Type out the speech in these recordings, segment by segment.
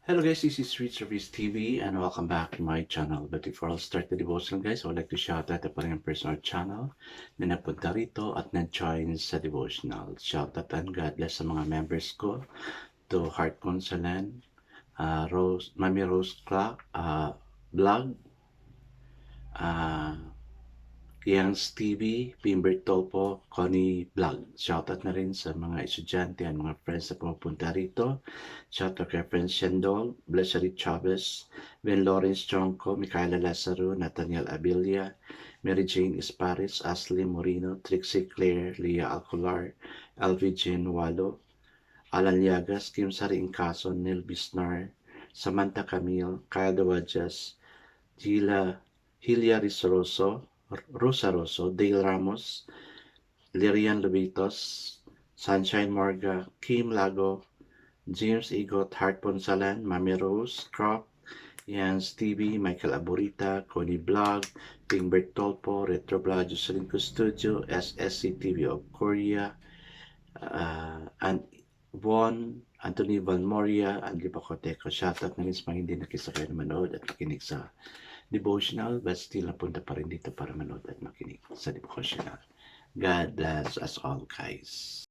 Hello guys, this is Street Service TV and welcome back to my channel. But before I start the devotion guys, I would like to shout out pa rin personal channel na napunta rito at nag-join sa devotional. Shout out and God bless sa mga members ko, to Heart Consolan, Mami Rose Clark, Vlog, uh, Yang TV, Pimber Topo, Connie Vlog. Shoutout na rin sa mga estudyante at mga friends na pumupunta rito. Shoutout kay Friends Shendol, Blessary Chavez, Ben Lawrence Chonko, Micaela Lazaro, Nathaniel Abilia, Mary Jane Esparis, Ashley Moreno, Trixie Claire, Leah Alcolar, Alvin Jean Walo, Alan Liagas, Kim Sari Incason, Neil Bisnar, Samantha Camille, Kyle Dawajas, Hilia Risoroso, Rosa Rosso, Dale Ramos, Lirian Lubitos, Sunshine Morga, Kim Lago, James Igot, Hart Ponsalan, Mami Rose, Crop, Yan Stevie, Michael Aburita, Connie Blog, Pingbert Tolpo, Retro Blog, Jocelyn Studio, SSC TV of Korea, and Von, Anthony Van Moria, and Lipacoteco. Shoutout na rin sa mga hindi nakisakay na manood at makinig sa devotional, but still napunta pa rin dito para manood at makinig sa devotional. God bless us all, guys.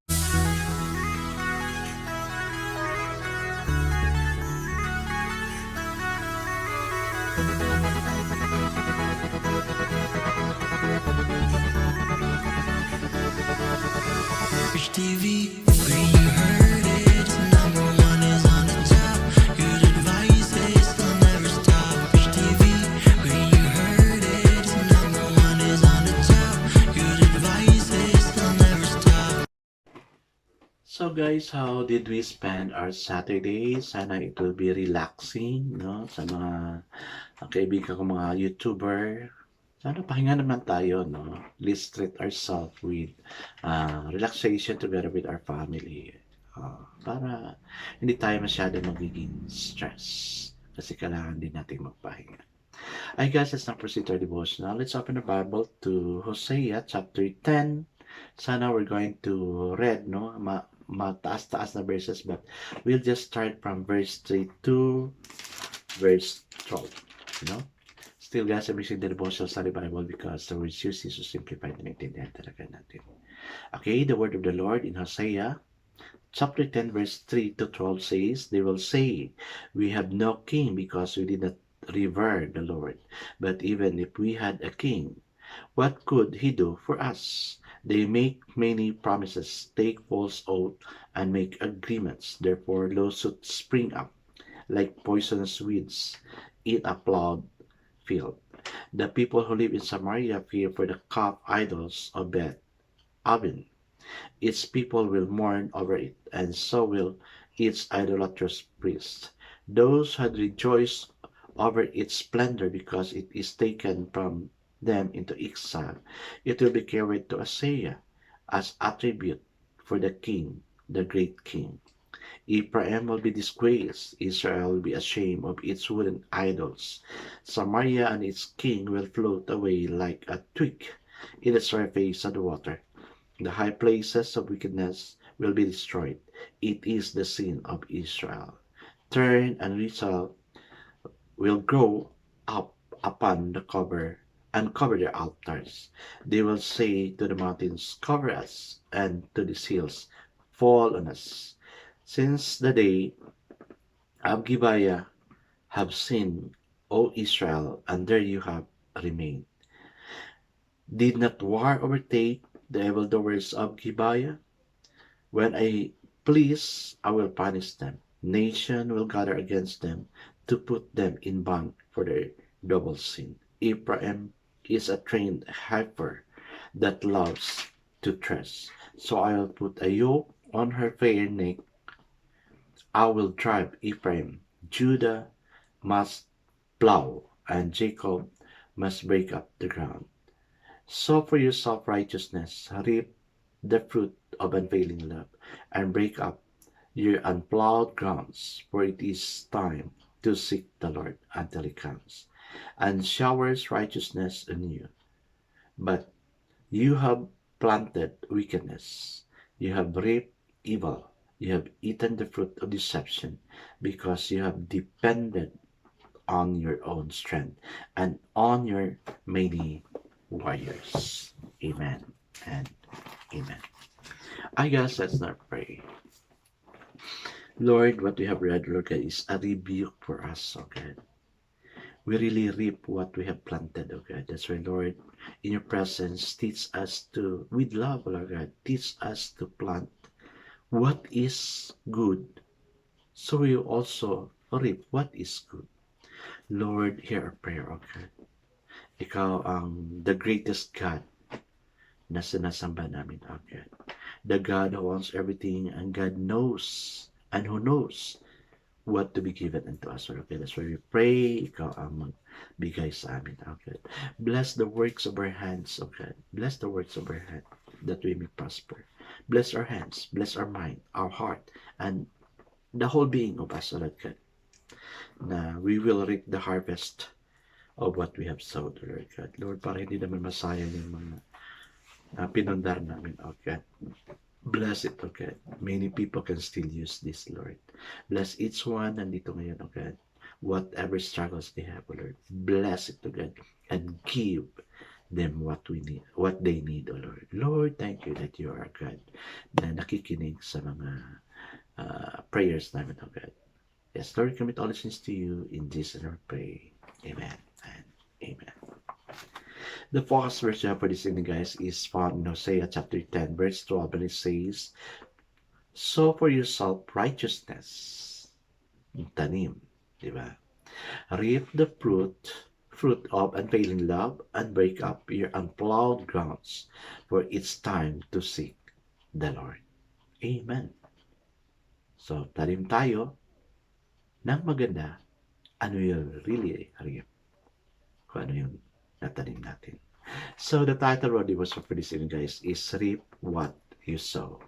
Rich TV, where you heard it, number one is on the top. Good advice is they'll never stop. Rich TV, where you heard it, number one is on the top. Good advice is they'll never stop. So guys, how did we spend our Saturday? Sana it will be relaxing, no? Sa mga kaibigan ko mga YouTuber, sana pahinga naman tayo, no? Let's treat ourselves with relaxation together with our family. Para hindi tayo masyado magiging stress. Kasi kailangan din natin magpahinga. I guess let's not proceed to our devotional. Let's open the Bible to Hosea chapter 10. Sana we're going to read, no? Mataas-taas na verses, but we'll just start from verse 3 to verse 12, you know? Still guys, I'm using the devotional study Bible because the words used is to simplify na naintindihan talaga natin. Okay, the word of the Lord in Hosea chapter 10 verse 3 to 12 says, they will say, we have no king because we did not revere the Lord. But even if we had a king, what could he do for us? They make many promises, take false oath, and make agreements. Therefore lawsuits spring up like poisonous weeds, eat a plowed field. The people who live in Samaria fear for the calf idols of Beth Aven. Its people will mourn over it, and so will its idolatrous priests. Those who had rejoiced over its splendor because it is taken from them into exile, it will be carried to Assyria as a tribute for the king, the great king. Ephraim will be disgraced, Israel will be ashamed of its wooden idols. Samaria and its king will float away like a twig in the surface of the water. The high places of wickedness will be destroyed. It is the sin of Israel. Turn and Rizal will grow up upon the cover and cover their altars. They will say to the mountains, cover us, and to the hills, fall on us. Since the day of Gibeah have sinned, O Israel, and there you have remained. Did not war overtake the evildoers of Gibeah? When I please, I will punish them. Nation will gather against them to put them in bond for their double sin. Ephraim is a trained heifer that loves to thresh. So I will put a yoke on her fair neck. I will drive Ephraim. Judah must plow, and Jacob must break up the ground. Sow for yourself righteousness, reap the fruit of unfailing love, and break up your unplowed grounds, for it is time to seek the Lord until he comes, and showers righteousness on you. But you have planted wickedness, you have reaped evil, You have eaten the fruit of deception because you have depended on your own strength and on your many warriors. Amen and amen. I guess let's not pray. Lord, what we have read, Lord God, is a rebuke for us, oh God. We really reap what we have planted, oh God. That's why, Lord, in your presence, teach us to, with love, Lord God, teach us to plant what is good, so we also reap what is good. Lord, hear our prayer, oh God. Ikaw ang the greatest God na sinasamba namin, oh God. The God who owns everything and God knows and who knows what to be given unto us, Lord. Okay, that's why we pray, ikaw ang magbigay sa amin, oh God. Bless the works of our hands, oh God. Bless the works of our hand that we may prosper. Bless our hands, bless our mind, our heart, and the whole being of us, Lord God, na we will reap the harvest of what we have sowed, Lord God. Lord, para hindi naman masayang yung mga pinundar namin, oh God. Bless it, oh God. Many people can still use this, Lord. Bless each one nandito ngayon, oh God. Whatever struggles they have, oh Lord. Bless it, oh God. And give them what we need, what they need, oh Lord. Lord, thank you that you are God na nakikinig sa mga prayers namin, oh God. Yes, Lord, commit all these things to you. In Jesus' name we pray. Amen and amen. The focus verse for this evening, guys, is found in Hosea chapter 10, verse 12, and it says, sow for yourself righteousness, tanim, di ba? Reap the fruit of unfailing love, and break up your unplowed grounds, for it's time to seek the Lord. Amen. So, tanim tayo ng maganda, and we will really reap kung ano yung natanim natin. So the title of the devotion for this evening, guys, is Reap What You Sow.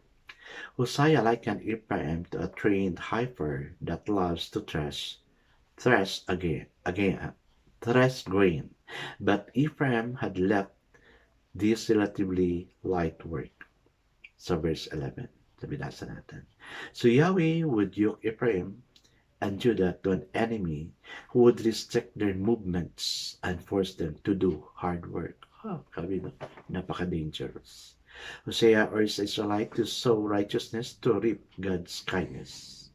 Hosea likened Ephraim to a trained heifer that loves to thresh grain. But Ephraim had left this relatively light work. So verse 11, sabi nasa natin. So Yahweh would yoke Ephraim and Judah to an enemy who would restrict their movements and force them to do hard work. Sabi na, napaka-dangerous. Hosea urged the Israelite to sow righteousness, to reap God's kindness,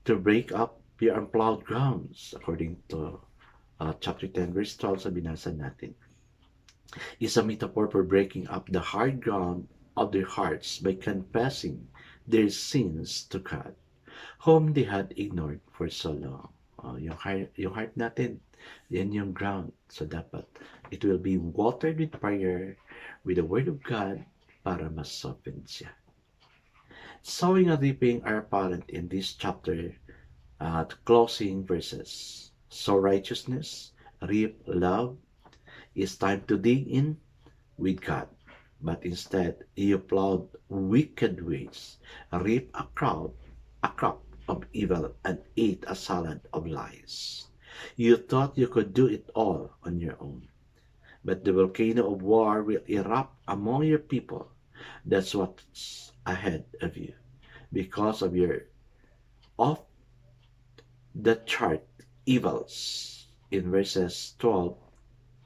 to break up your unplowed grounds, according to chapter 10, verse 12 sa binasa natin. Is a metaphor for breaking up the hard ground of their hearts by confessing their sins to God, whom they had ignored for so long. Yung heart natin, yan yung ground. So dapat it will be watered with prayer, with the word of God, para ma-soften siya. Sowing and reaping are apparent in this chapter closing verses. Sow righteousness, reap love. It's time to dig in with God. But instead, you plowed wicked ways, reap a crop of evil, and ate a salad of lies. You thought you could do it all on your own. But the volcano of war will erupt among your people. That's what's ahead of you. Because of your off-the-chart evils in verses 12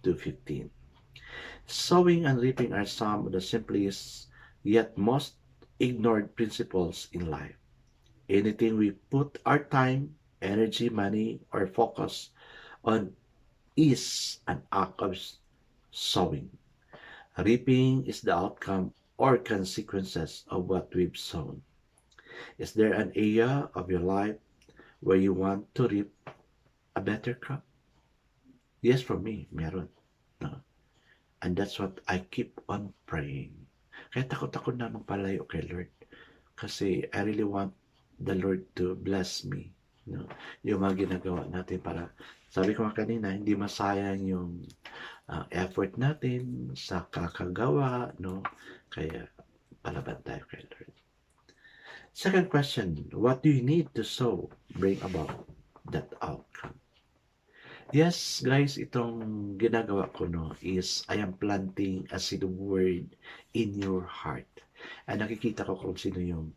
to 15. Sowing and reaping are some of the simplest yet most ignored principles in life. Anything we put our time, energy, money, or focus on is an act of sowing. Reaping is the outcome or consequences of what we've sown. Is there an area of your life where you want to reap a better crop? Yes, for me, meron. No? And that's what I keep on praying. Kaya takot na magpalayo kay Lord. Kasi I really want the Lord to bless me. No? Yung mga ginagawa natin para, sabi ko kanina, hindi masayang yung effort natin sa kakagawa. No? Kaya palaban tayo kay Lord. Second question, what do you need to sow bring about that outcome? Yes, guys, itong ginagawa ko is I am planting a seed of word in your heart. And nakikita ko kung sino yung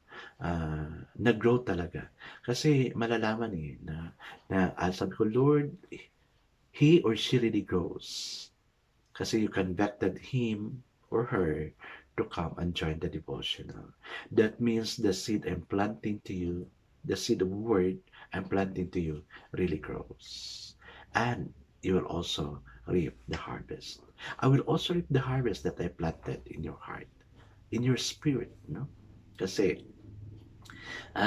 nag-grow talaga. Kasi malalaman sabi ko, Lord, he or she really grows. Kasi you convicted him or her to come and join the devotional. That means the seed I'm planting to you, the seed of word I'm planting to you really grows. And you will also reap the harvest. I will also reap the harvest that I planted in your heart, in your spirit, no? Kasi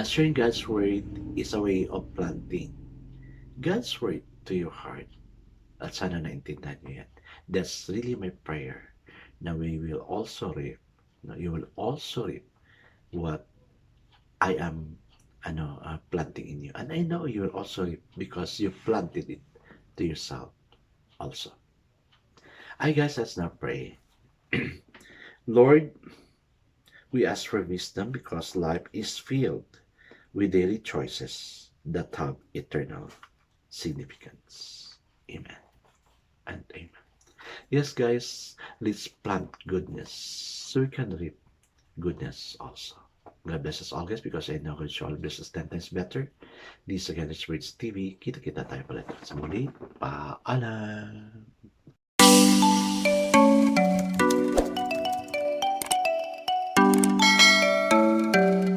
sharing God's word is a way of planting God's word to your heart. At sana naintindihan niyo yan. That's really my prayer na we will also reap, no, you will also reap what I am planting in you. And I know you will also reap because you planted it to yourself also. I guess let's now pray. Lord, we ask for wisdom because life is filled with daily choices that have eternal significance. Amen and amen. Yes, guys, let's plant goodness so we can reap goodness also. God bless us all, guys, because I know God shall bless us 10 times better. This again is Words TV. Kita-kita tayo pala sa muli. Paalam!